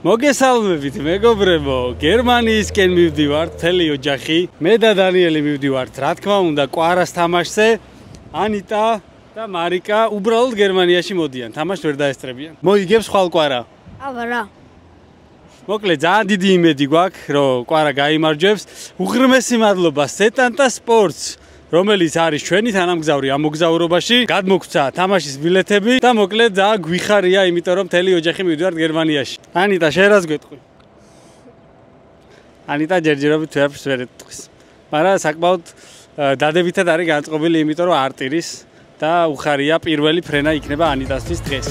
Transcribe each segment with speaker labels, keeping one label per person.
Speaker 1: მოგესალმებით მეგობრებო, გერმანიისკენ მივდივართ, მთელი ოჯახი. მე და დანიელი მივდივართ, რა თქმა უნდა, კვარას თამაშზე. ანიტა და მარიკა უბრალოდ გერმანიაში მოდიან, თამაშს ვერ დაესწრებიან. მოიგებს ხვალ კვარა?
Speaker 2: აბა რა.
Speaker 1: მოკლედ, ძალიან დიდი იმედი გვაქვს, რომ კვარა გაიმარჯვებს. უღრმესი მადლობა სეტანტა სპორტს, რომელიც არის ჩვენი თანამგზავრი ამ მოგზაურობაში. გადმოგცა თამაშის ბილეთები და მოკლედ ძალიან გვიხარია, იმიტომ რომ მთელი ოჯახი მივდივართ გერმანიაში. ანიტა, შენ რას გვეტყვი? ანიტა ჯერჯერობით ვერაფერს ვერ ეტყვის. მაგრამ საკმაოდ დადებითად არის განწყობილი, იმიტომ რომ არტირის და უხარია პირველი ფრენა იქნება ანიტასთვის დღეს.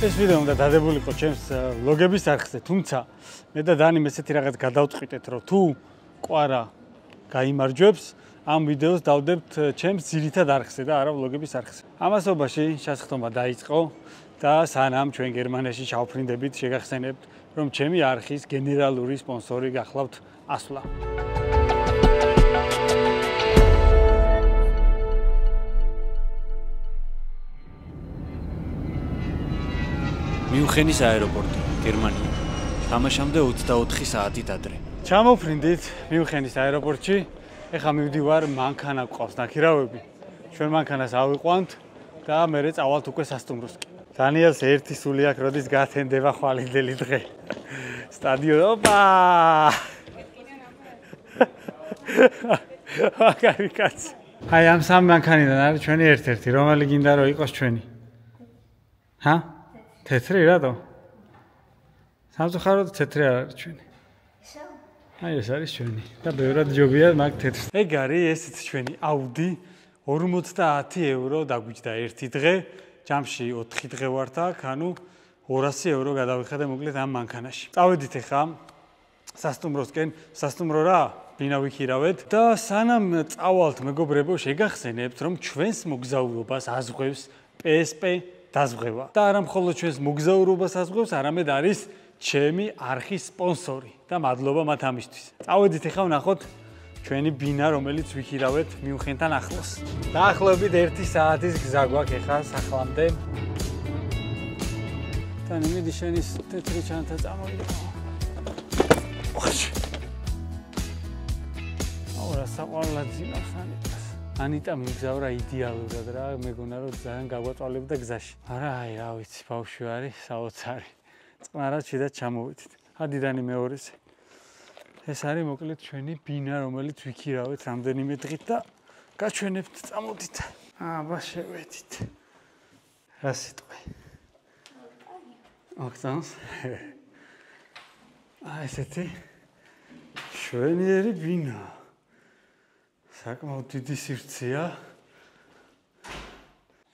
Speaker 1: ეს ვიდეო უნდა დადებულიყო ჩემს ვლოგების არხზე, თუმცა მე და დანი ესეთი რაღაც გადავწყვიტეთ, რომ თუ კვარა გაიმარჯვებს, ამ ვიდეოს დავდებთ ჩემს ძირითად არხზე და არა ვლოგების არხზე. ამასობაში შესახტომა დაიწყო და სანამ ჩვენ გერმანიაში ჩავფრინდებით, შეგახსენებთ, რომ ჩემი არხის გენერალური სპონსორი გახლავთ ასვლა.
Speaker 3: მიუნხენის აეროპორტი, გერმანია. თამაშამდე 24 საათით ადრე.
Speaker 1: ჩამოვფრინდით მიუნხენის აეროპორტში. ეხლა მივდივარ მანქანა გვყავს ნაქირავები. ჩვენ მანქანას ავიყვანთ და მერე წავალთ უკვე სასტუმროსკენ. დანიელს ერთი სული აქვს, როდის გათენდება ხვალინდელი დღე. სტადიონ, ოპა! მაგარი კაცი. აი ამ სამ მანქანიდან არის ჩვენი ერთ-ერთი, რომელი გინდა რომ იყოს ჩვენი? ჰა? თეთრი რატო? სამწუხაროდ თეთრი არ არის ჩვენი. აი ეს არის ჩვენი და ბევრად ჯობია მაგ თეთრს. ეგ არის ესეც ჩვენი Audi 50 € დაგვიჯდა ერთი დღე, ჯამში 4 დღე ვართ აქ, ანუ 200 € გადავიხადე მოკლედ ამ მანქანაში. წავედით ახლა სასტუმროსკენ, სასტუმრო რა? ბინა ვიქირავეთ და სანამ წავალთ მეგობრებო, შეგახსენებთ, რომ ჩვენს მოგზაურობას აზღვევს PSP დაზღვევა. და არა მხოლოდ ჩვენს მოგზაურობას აზღვევს, არამედ არის ჩემი არხის სპონსორი და მადლობა მათ ამისთვის. წავედით ახლა ვნახოთ ჩვენი ბინა, რომელიც ვიქირავეთ მიუნხენთან ახლოს. დაახლოებით 1 საათის გზა გვაქვს ახლა სახლამდე. და ნიმედი შენი თეთრი ჩანთა წამოიღო. აუ რა საყვარლად ძინავს ანიტას. ანიტა მიგზავრა იდეალურად რა, მეგონა რომ ძალიან გაგვაწვალებდა გზაში. არა, აი რა ვიცი, ბავშვი არის, საოცარი. წყნარად შედაც ჩამოვიდით. ადიდანი მეორეზე. ეს არის მოკლედ ჩვენი ბინა, რომელიც ვიქირავეთ რამდენიმე დღით და გაჩვენებთ, წამოდით. აბა შევედით. რა სიტყვი? ოქტანს. აი ესეთი შვენიერი ბინა. საკმაოდ დიდი სივრცეა.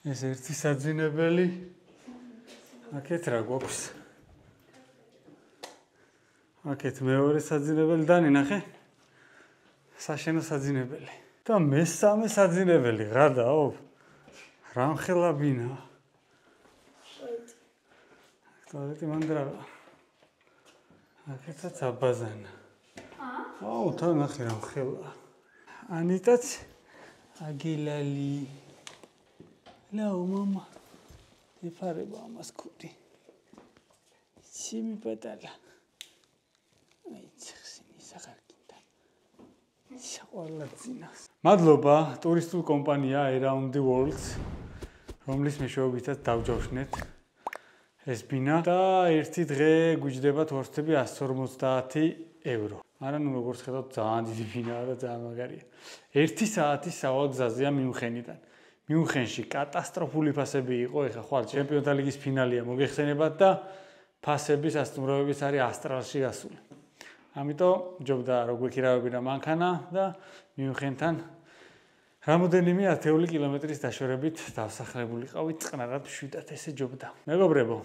Speaker 1: ეს ერთი საძინებელი. აქეთ რა გვაქვს? აქეთ მეორე საძინებელი, დანი ნახე. საშენო საძინებელი. და მესამე საძინებელი, რა დაო? რამხელა ბინა. ტუალეტი მანდრავა. აქეთაც აბაზანა. აუ, თან ნახე რამხელა. ანიტაც აგილალი. ლაუ მამა. ეფარება ამას კუდი. სიმი პატალა. მადლობა ტურისტულ კომპანია Around the World, რომლის მეშვეობითაც დავჯავშნეთ ეს ბინა და ერთი დღე გვიჯდება თორსტები 150 €. არა, ნუ როგორც ხედავთ, ძალიან დიდი ბინაა და ძალიან მაგარია. 1 საათის სავალ გზაზეა მიუნხენიდან. მიუნხენში კატასტროფული ფასები იყო, ეხლა ხვალ ჩემპიონთა ლიგის ფინალია მოგეხსენებათ და ფასები სასტუმროების არის ასტრალში გასული. ამიტომ ჯობდა რომ გვიქირავებინა მანქანა და მიუნხენთან რამოდენიმე 10 კილომეტრის დაშორებით დავსახლებულიყავით წყნარად მშვიდად ესე ჯობდა. მეგობრებო,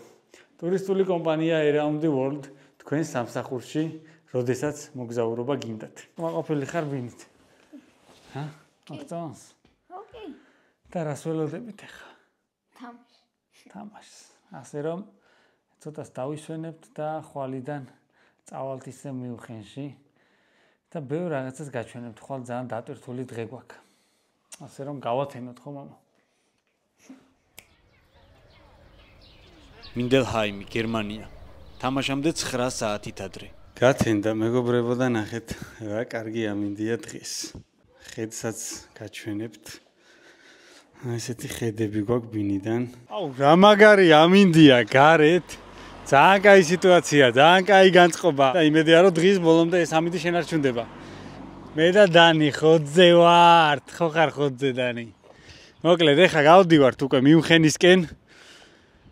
Speaker 1: ტურისტული კომპანია Around the World თქვენს სამსახურში, როდესაც მოგზაურობა გინდათ. მაყოფილი ხარ ბინით? ჰა? ოქტონს?
Speaker 2: ოკეი.
Speaker 1: და რას ველოდებით ახლა?
Speaker 2: თამაშს.
Speaker 1: ასე რომ ცოტას დავისვენებთ და ხვალიდან წავალთ ისე მიუნხენში და ბევრ რაღაცას გაჩვენებთ, ხვალ ძალიან დატვირთული დღე გვაქვს. ასე რომ გავათენოთ ხო მამა?
Speaker 3: მინდელჰაიმი, გერმანია. თამაშამდე 9 საათით ადრე.
Speaker 1: გათენდა მეგობრებო და ნახეთ, რა კარგი ამინდია დღეს. ხედსაც გაჩვენებთ. ესეთი ხედები გვაქვს ბინიდან. აუ, რა მაგარი ამინდია გარეთ. ძალიან კაი სიტუაცია, ძალიან კაი განწყობა. და იმედია რომ დღის ბოლომდე ეს ამინდი შენარჩუნდება. მე და დანი ხოძე ვართ, ხო ხარ ხოძე დანი. მოკლედ, ეხლა გავდივართ უკვე მიუნხენისკენ.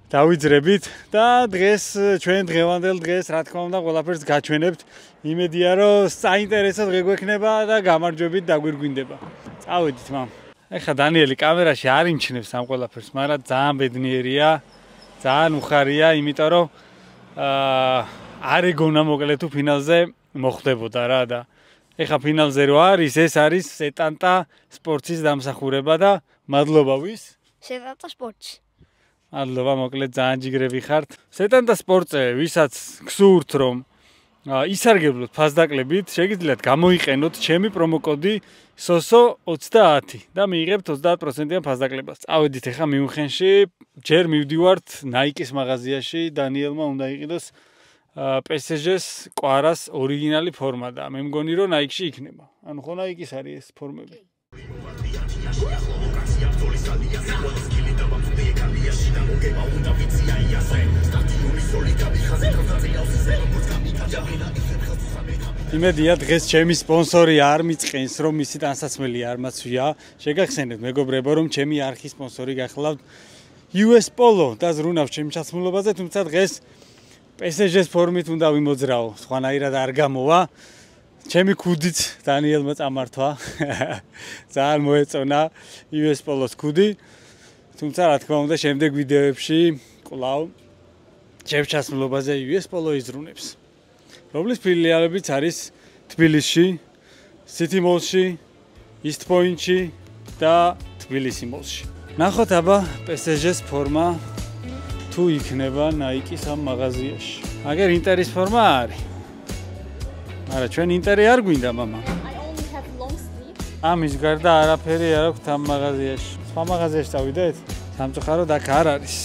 Speaker 1: დავიძრებით და დღეს ჩვენ დღევანდელ დღეს რა თქმა უნდა ყველაფერს გაჩვენებთ. იმედია რომ საინტერესო დღე გვექნება და გამარჯვებით დაგვირგვინდება. წავედით მამ. ეხლა დანიელი კამერაში არ იმჩნევს ამ ყველაფერს, მაგრამ ძალიან ბედნიერია, ძალიან უხარია, იმიტომ რომ არ ეგონა მოკლედ თუ ფინალზე მოხვდებოდა რა და ეხლა ფინალზე რო არის, ეს არის სეტანტა სპორტის დამსახურება და მადლობა ვის?
Speaker 2: სეტანტა სპორტს.
Speaker 1: მადლობა, მოკლედ ძალიან ჯიგრები ხართ. სეტანტა სპორტზე, ვისაც გსურთ რომ ისარგებლოთ ფასდაკლებით, შეგიძლიათ გამოიყენოთ ჩემი პრომოკოდი SOSO30 და მიიღებთ 30%-იან ფასდაკლებას. წავედით ახლა მიუნხენში, ჯერ მივდივართ Nike-ის მაღაზიაში, დანიელმა უნდა იყიდოს PSG-ს კვარას ორიგინალი ფორმა და მე მგონი რომ Nike-ში იქნება. ანუ ხო Nike-ის არის ეს ფორმები. იმედია დღეს ჩემი სპონსორი არ მიწყენს რომ მისი ტანსაცმელი არ მაცვია. შეგახსენებთ მეგობრებო რომ ჩემი არხის სპონსორი გახლავთ US Polo და ზრუნავს ჩემი ჩაცმულობაზე, თუმცა დღეს PSG-ს ფორმით უნდა ვიმოძრაო, სხვანაირად არ გამოვა. ჩემი ქუდიც დანიელმა წამართვა. ძალიან მოეწონა US Polo-ს ქუდი. თუმცა რა თქმა უნდა შემდეგ ვიდეოებში კვლავ ჩემს ჩაცმულობაზე US Polo იზრუნებს. რომლის ფილიალებიც არის თბილისში, City Mall-ში, East Point-ში და თბილისი Mall-ში. ნახოთ აბა PSG-ს ფორმა თუ იქნება Nike-ის ამ მაღაზიაში. აგერ ინტერის ფორმა არის. არა, ჩვენ ინტერი არ გვინდა, მამა. ამის გარდა არაფერი არ აქვს ამ მაღაზიაში. სხვა მაღაზიაში წავიდეთ? სამწუხაროდ აქ არ არის.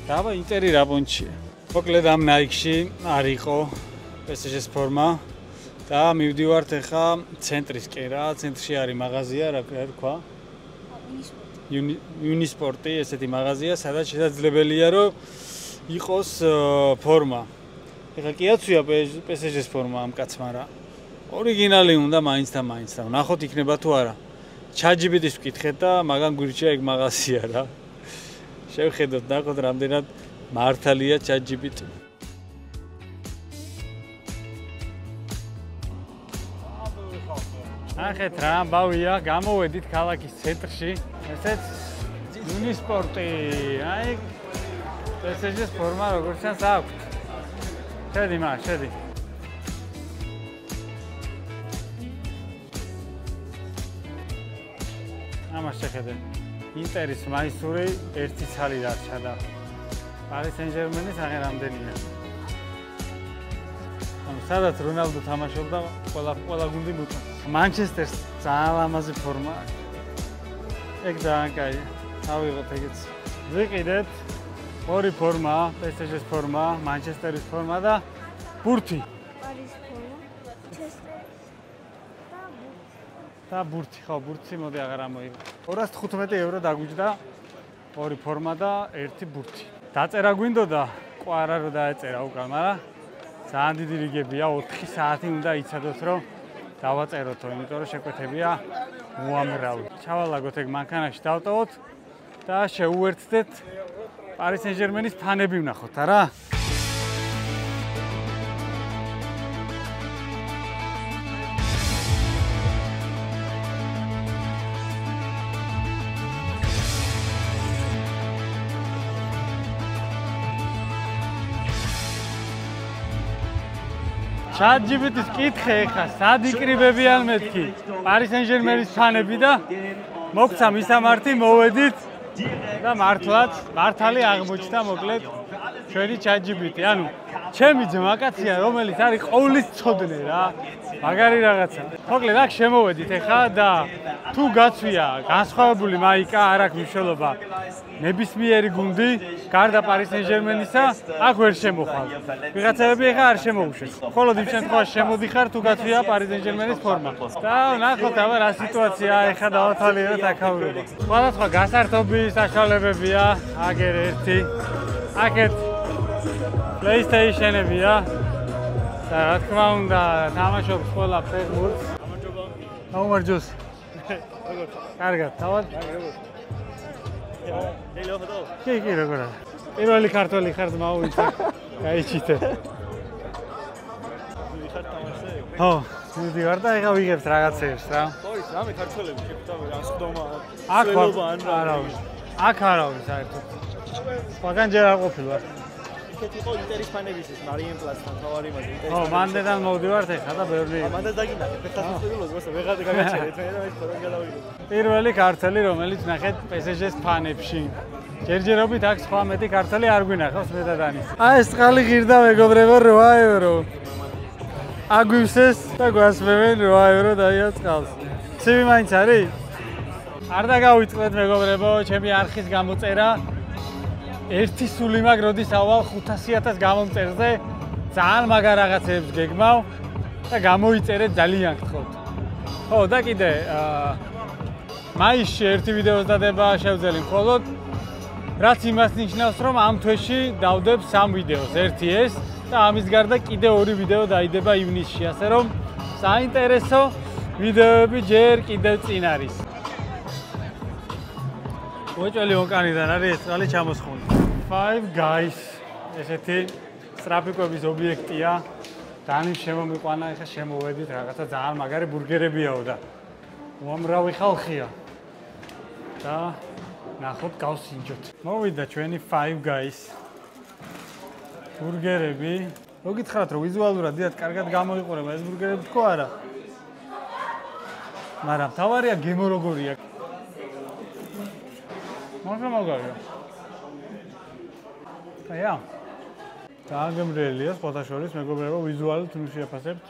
Speaker 1: და აბა ინტერი რა პონჩია. მოკლედ ამ Nike-ში არ იყო PSG-ს ფორმა და მივდივართ ახლა ცენტრისკენ რა, ცენტრში არის მაღაზია, რა თქვა? Unisport-ი, ესეთი მაღაზია, სადაც შესაძლებელია რომ იყოს ფორმა. ეხლა კი აცვია PSG-ს ფორმა ამ კაცმა რა. ორიგინალი უნდა მაინც და მაინც და ნახოთ იქნება თუ არა. ChatGPT-ს ვკითხეთ და მაგან გვირჩია ეგ მაღაზია რა. შევხედოთ, ნახოთ რამდენად მართალია ChatGPT. ნახეთ რა ამბავია, გამოვედით ქალაქის ცენტრში. ესეც Unisport-ი, აი PSG-ს ფორმა როგორც ჩანს აქვს. შედი მა, შედი. ამას შეხედე. ინტერის მაისური ერთი ცალი დარჩა და Paris Saint-Germain-ის აღარ ამდენია. სადაც რონალდო თამაშობდა, ყველა გუნდი მოწონს. Manchester-ს ძალიან ლამაზი ფორმა აქვს. ეგ ძალიან კაია. ავიღოთ ეგეც. ვიყიდეთ. ორი ფორმა, PSG-ს ფორმა, Manchester-ის ფორმა და ბურთი.
Speaker 2: არის ფორმა.
Speaker 1: და ბურთი, ხო, ბურთი მოდი აღარ ამოიღო. 215 ევრო დაგვიჯდა ორი ფორმა და ერთი ბურთი. დაწერა გვინდოდა, კვარა რო დაეწერა უკან, მაგრამ ძალიან დიდი რიგებია, 4 საათი უნდა იცადოთ, რომ დავაწეროთო, იმიტომ რომ შეკვეთებია უამრავი. ჩავალაგოთ ეგ მანქანაში დავტოვოთ და შეუერთდეთ Paris Saint-Germain-ის ფანები ვნახოთ, არა? ChatGPT-ს კითხე ხა, სად იკრიბებიან მეთქი? Paris Saint-Germain-ის ფანები და მოგცა მისამართი, მოვედით და მართალი აღმოჩნდა მოკლედ ჩვენი ChatGPT. ანუ ჩემი ძმაკაცია, რომელიც არის ყოვლის ცოდნე რა. მაგარი რაღაცა. მოკლედ აქ შემოვედით ეხლა და თუ გაცვია განსხვავებული მაიკა, არ აქვს მნიშვნელობა. ნებისმიერი გუნდი, გარდა პარის სენ-ჟერმენისა, აქ ვერ შემოხვალ. ვიღაცები ეხლა არ შემოუშვეს. მხოლოდ იმ შემთხვევაში შემოდიხარ, თუ გაცვია პარის სენ-ჟერმენის ფორმა. და ნახოთ აბა რა სიტუაციაა ეხლა დავათვალიეროთ აქაურობა. სხვადასხვა გასართობის საშუალებებია, აგერ ერთი. აქეთ PlayStation-ებია. და რა თქმა უნდა, თამაშობს ყველა ფეხბურთს. გამარჯობა. კარგად, თავად? კი, როგორ? პირველი ქართველი ხარ მოუვიდა. გაიჩიტე. ხო, მივიდივარ და ეხლა ვიღებთ რაღაცეებს რა.
Speaker 4: ხო, ის რამე ქართველები შეფთავე ან სხდომა.
Speaker 1: აქ არავინ საერთოდ. სხვაგან ჯერ არ ყოფილვარ.
Speaker 4: იქეთ იყო ინტერის ფანების ის მარიენ პლაცთან თავარი მაგ ინტერის.
Speaker 1: ხო, მანდედან მოვდივართ ეხლა და ბევრი.
Speaker 4: მანდად დაგინახეთ, ფეხას მიყოლოს, მოსა ვეღარ გაგაჩერეთ, მე და მე თორემ გადავიდე.
Speaker 1: პირველი ქართველი, რომელიც ნახეთ PSG-ს ფანებში. ჯერჯერობით აქ სხვა მეტი ქართველი არ გვინახავს მე და დანის. ეს წყალი ღირდა მეგობრებო 8 ევრო. აგვივსეს და გვასმევენ 8 ევრო დაია წყალს. ცივი მაინც არის? არ დაგავიწყდეთ მეგობრებო, ჩემი არხის გამოწერა. ერთი სული მაგ როდის ავალ 500.000 გამომწერზე ძალიან მაგარ რაღაცებს გეგმავ და გამოიწერეთ ძალიან გთხოვთ. ხო და კიდე მაისში ერთი ვიდეოს დადება შევძელი მხოლოდ რაც იმას ნიშნავს რომ ამ თვეში დავდებ 3 ვიდეოს. ერთი ეს და ამის გარდა კიდე 2 ვიდეო დაიდება ივნისში, ასე რომ საინტერესო ვიდეოები ჯერ კიდევ წინ არის. მოჭველი ოკანიდან არის ეს წყალი ჩამოსხული. Five Guys ესეთი სტრაფიკების ობიექტია. დანის შემომიყვანა, ეხლა შემოვედით, რაღაცა ძალიან მაგარი ბურგერებიაო და უამრავი ხალხია. და ნახოთ გავსინჯოთ. მოვიდა ჩვენი Five Guys. ბურგერები. მოგითხრათ რომ ვიზუალურად დიახ კარგად გამოიყურება ეს ბურგერები თქო არა? მაგრამ თავარია გემო როგორია. მაგარია. აია. დააგემრიელია სხვათა შორის მეგობრებო ვიზუალით თუ შეაფასებთ.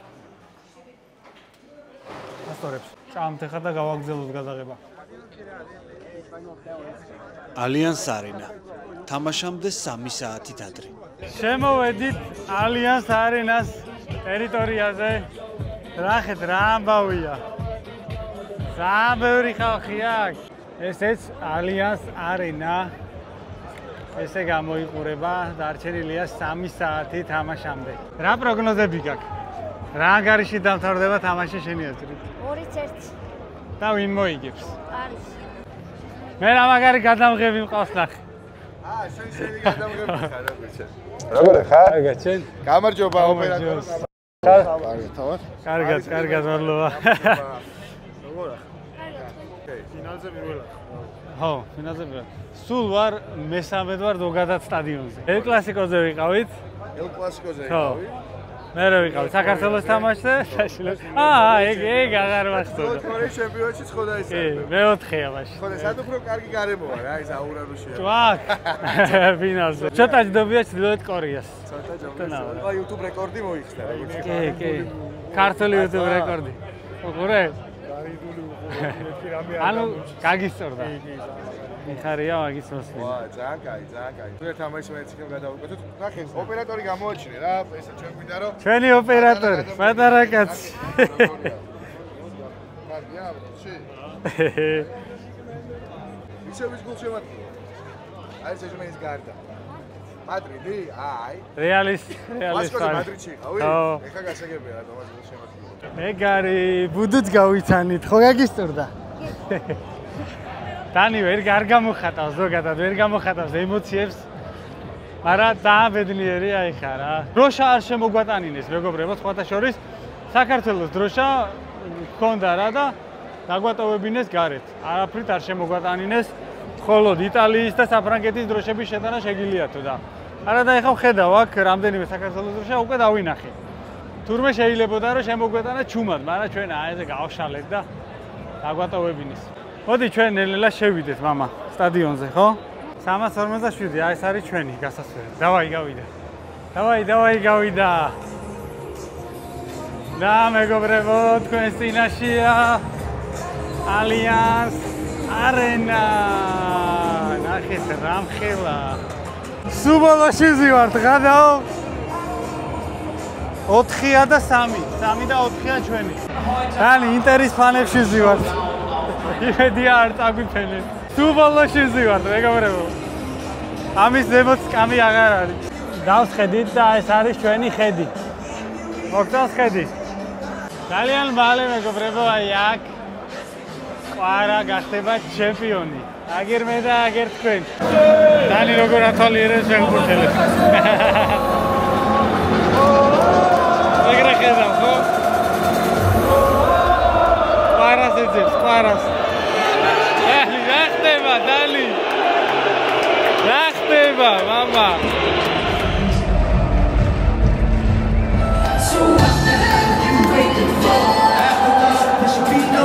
Speaker 1: ასწორებს. ჭამთ ახლა და გავაგზავნოთ გადაღება.
Speaker 3: ალიანს არენა. თამაშამდე 3 საათით ადრე.
Speaker 1: შემოვედით ალიანს არენას ტერიტორიაზე. ნახეთ რა ამბავია. ძალიან ბევრი ხალხია აქ. ესეც ალიანს არენა. ესე გამოიყურება, დარჩენილია 3 საათი თამაშამდე. რა პროგნოზები გაქვს? რა ანგარიში დამთავრდება თამაში შენი აზრით?
Speaker 2: 2-1.
Speaker 1: და ვინ მოიგებს?
Speaker 2: არის.
Speaker 1: მე რა მაგარი გადამღები მყავს ნახე.
Speaker 5: შენი გადამღები ხარ როგორ შენ? როგორ ხარ?
Speaker 1: კარგად, შენ?
Speaker 5: გამარჯობა ოპერატორ.
Speaker 1: კარგად,
Speaker 5: თავად?
Speaker 1: კარგად, მადლობა.
Speaker 5: როგორ ხარ? ფინალზე პირველად.
Speaker 1: ხო, ფინალზე პირველად. სულ ვარ მესამედ ვარ ზოგადად სტადიონზე. ელ კლასიკოზე ვიყავით.
Speaker 5: ელ კლასიკოზე
Speaker 1: ხო.
Speaker 5: იყავი.
Speaker 1: მე რა ვიყავი? საქართველოს თამაშზე? საშილოდ. ეგ აღარ მახსოვს.
Speaker 5: თორე ჩემპიონატში ხო და ის.
Speaker 1: კი, მეოთხეა მაშინ.
Speaker 5: ხო და სად უფრო კარგი გარემოა რა, ეს აურარუშია.
Speaker 1: ჭვაკ. ფინალზე. ცოტა ჯდობია ჩრდილოეთ კორეას.
Speaker 5: ცოტა ჯობია. აი YouTube რეკორდი მოიხსნა როგორც.
Speaker 1: კი. ქართული YouTube რეკორდი. უყურე?
Speaker 5: გარიდული უყურე რამე არ
Speaker 1: ანუ გაგისწორდა. მიხარია მაგის მოსვლი.
Speaker 5: ვა, ძალიან კაი. თუ თამაში მეც იქნებ გადავუკეთოთ. ნახე, ოპერატორი გამოაჩინე რა, ესე ჩვენ გვინდა რომ
Speaker 1: ჩვენი ოპერატორი, პატარა კაცი.
Speaker 5: კარგია, შე. ისე ვის გულ შემატყუა. აი ეს ეჟმენის გარდა. მადრიდი? აი.
Speaker 1: რეალის
Speaker 5: მასკოტი მადრიდში იყავი?
Speaker 1: ხო.
Speaker 5: ეხა გასაგებია რა, თომას გულ შემატყუა.
Speaker 1: ეგარი ბუდუც გავიცანით, ხო გაგისწორდა? დანი ვერ გამოხატავს ზოგადად, ვერ გამოხატავს ემოციებს. მაგრამ ძალიან ბედნიერი აი ხა რა. დროშა არ შემოგვატანინეს მეგობრებო, სხვათა შორის საქართველოს დროშა ჰქონდა რა და დაგვატოვებინეს გარეთ. არაფრით არ შემოგვატანინეს. მხოლოდ იტალიის და საფრანგეთის დროშების შეტანა შეგიძლიათო და არა და ეხა ვხედავ აქ რამდენიმე საქართველოს დროშა უკვე დავინახე. თურმე შეიძლებოდა რომ შემოგვეტანა ჩუმად, მაგრამ ჩვენ აეზე გავშალეთ და დაგვატოვებინეს. მოდი ჩვენ ნელ-ნელა შევიდეთ მამა სტადიონზე, ხო? 347, აი ეს არის ჩვენი გასასვლელი. დავაი გავიდა. დავაი გავიდა. და მეგობრებო, თქვენს წინაშეა Allianz Arena. ნახეთ რა მხელა. სულ ბოლოში ვივართ, გადაო 4-ა და 3. 3 და 4-ა ჩვენი. დალი ინტერის ფანებში ვივართ. იმედია არ წაგვიფენეთ. სულ ბოლოში ვივართ, მეგობრებო. ამის ზემოთ სკამი აღარ არის. დავსხედით და ეს არის ჩვენი ხედი. მოგწონს ხედი? ძალიან მალე მეგობრებო, აი აქ ყვარა გახდება ჩემპიონი. აგერ მე და აგერ თქვენ. დალი როგორ ათვალიერებს შეგფურთელებს. ეგრე ხედავ, ხო? ყვარას ეძებს, ყვარას. დალი, რა ხდება, დალი? რა ხდება, მამა?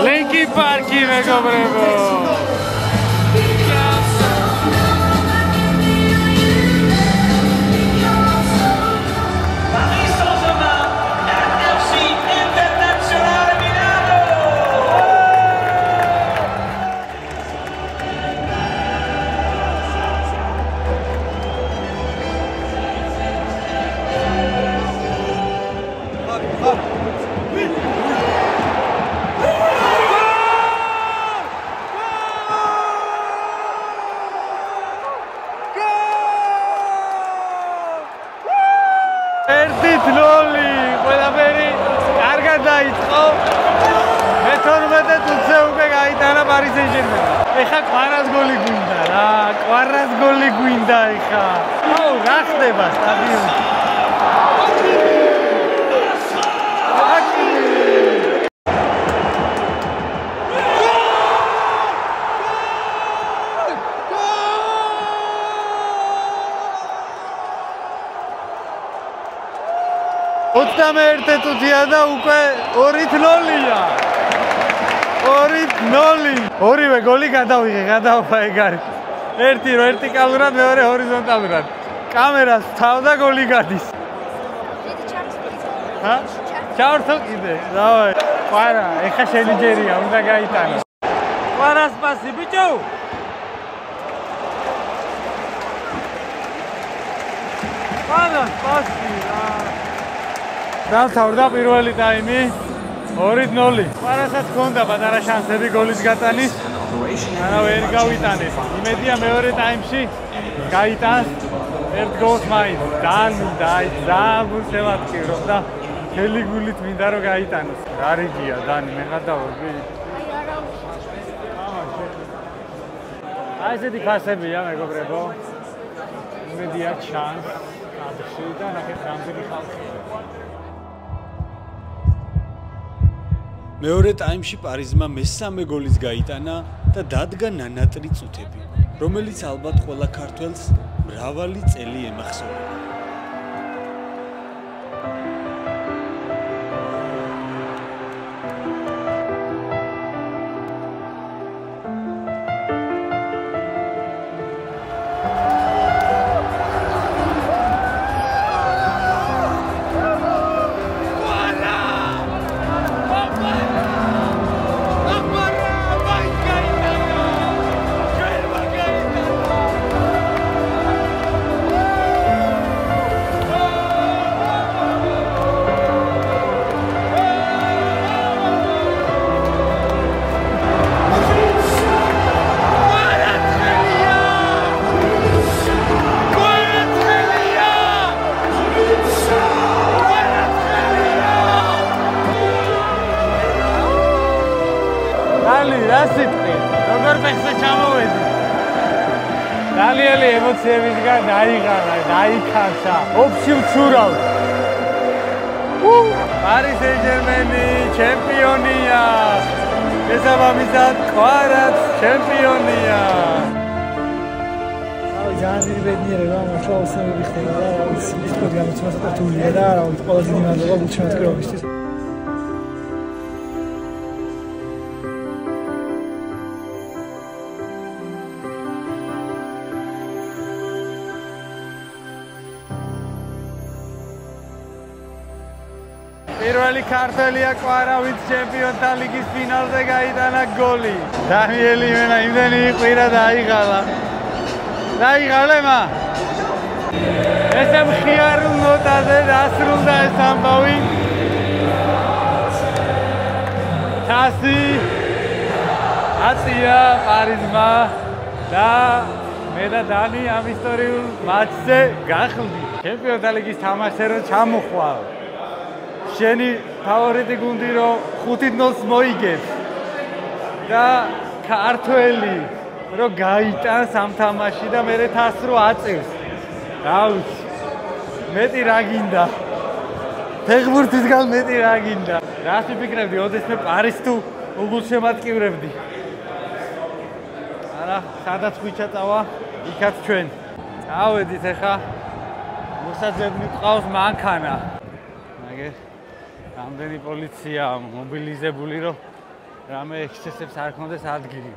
Speaker 1: Linkin Park, მეგობრებო. Paris Saint-Germain. ეხა ყვარას გოლი გვინდა რა, ყვარას გოლი გვინდა ეხა. აუ, რა ხდება სტადიონში? ოცდამეერთე წუთია და უკვე 2-0-ია. 2-0. ორივე გოლი გადავიღე, გადავაფა ეგ არის. ერთი ვერტიკალურად, მეორე ჰორიზონტალურად. კამერას თავდა გოლი გადის. ჰა? ჩავართო კიდე. დავაი. ყვარა, ეხა შენი ჯერია, უნდა გაიტანო. ყვარას პასი, ბიჭო. ყვარას პასი რა. დამთავრდა პირველი ტაიმი. 2-0. ყვარასაც ჰქონდა პატარა შანსები გოლის გატანის. არა ვერ გავიტანეს. იმედია მეორე ტაიმში გაიტანს ერთ გოლს მაინც. ძალიან გულშემატკივრო და მთელი გულით მინდა რომ გაიტანოს. გარიგია დანი, მე გადავოდი. აი ესეთი ფასებია მეგობრებო. იმედია ჩანს კადრში და ნახეთ რამდენი ხალხია.
Speaker 3: მეორე ტაიმში პარიზმა მესამე გოლის გაიტანა და დადგა ნანატრი წუთები, რომელიც ალბათ ყველა ქართველს მრავალი წელი ემახსოვრება. Dalieli ემოციებისგან დაიღალა, დაიქანსა. ოფში ვცურავ. Paris Saint-Germain ჩემპიონია. შესაბამისად, ყვარაც ჩემპიონია.
Speaker 6: ძალიან ბედნიერება, მართლა ოცნებები ხდება და რა ვიცი, სპორტი გამოცემას რთულია და რა ვიცი, ყველაზე დიდი მადლობა გულშემატკივრობისთვის.
Speaker 1: პირველი ქართველია კვარავით ჩემპიონთა ლიგის ფინალზე გაიტანა გოლი. დანიელი მენა იმდენი იყვირა და აიღალა. დაიღალემა. ესე მხიარულ ნოტაზე დასრულდა ეს ამბავი. თასი აწია პარიზმა და მე და დანი ამ ისტორიულ მატჩზე გახლდით. ჩემპიონთა ლიგის თამაშზე რომ ჩამოხვალ. შენი ფავორიტი გუნდი რომ 5-0-ს მოიგებს და ქართველი რომ გაიტანს ამ თამაში და მე თასს რო აწევს. რა ვიცი. მეტი რა გინდა. ფეხბურთისგან მეტი რა გინდა. რას ვიფიქრებდი, ოდესმე პარიზს თუ უგულშემატკივრებდი. არა, სადაც ხვიჩა წავა, იქაც ჩვენ. წავედით ახლა. მოსაძებნი ყავს მანქანა. მაგერ რამდენი პოლიცია მობილიზებული, რომ რამე ექსცესებს არ ქონდეს ადგილი.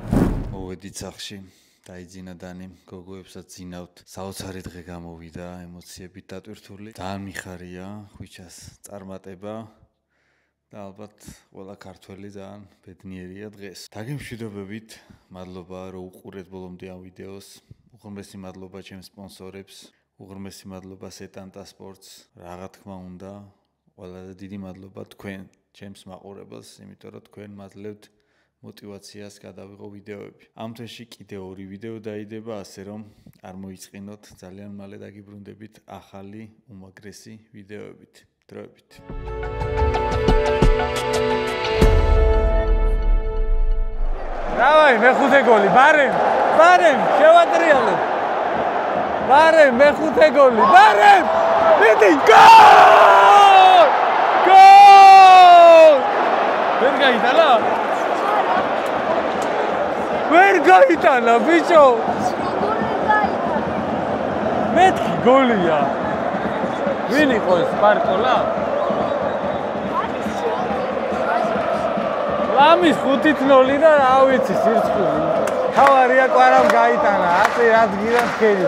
Speaker 3: მოვედით სახლში. დაიძინა დანი, გოგოებსაც ძინავთ. საოცარი დღე გამოვიდა, ემოციებით დატვირთული. ძალიან მიხარია ხვიჩას წარმატება და ალბათ ყველა ქართველი ძალიან ბედნიერია დღეს. დაგემშვიდობებით, მადლობა რომ უყურეთ ბოლომდე ამ ვიდეოს. უღრმესი მადლობა ჩემს სპონსორებს, უღრმესი მადლობა სეტანტა სპორტს. რა თქმა უნდა, ყველაზე დიდი მადლობა თქვენ, ჩემს მაყურებელს, იმიტომ რომ თქვენ მაძლევთ мотивაციას გადავიღო ვიდეოები. ამ თვეში კიდევ 2 ვიდეო დაიდება, ასე რომ არ მოიწყინოთ, ძალიან მალე დაგიბრუნდებით ახალი უმაგრესი ვიდეოებით. დროებით.
Speaker 1: დავაი, მეხუთე გოლი, ბარემ, შევატრიალებ. ბარემ, მეხუთე გოლი, ბარემ! მეტი გოლ! გოლ! ვერ გაიტანა? ვერ გაიტანა, ბიჭო. მეთქი გოლია. ვინ იყო ეს სპარტოლა? ლამის 5-0 და რა ვიცი სირცხული. თავარია კვარავ გაიტანა, აწი ადგილას ქედი.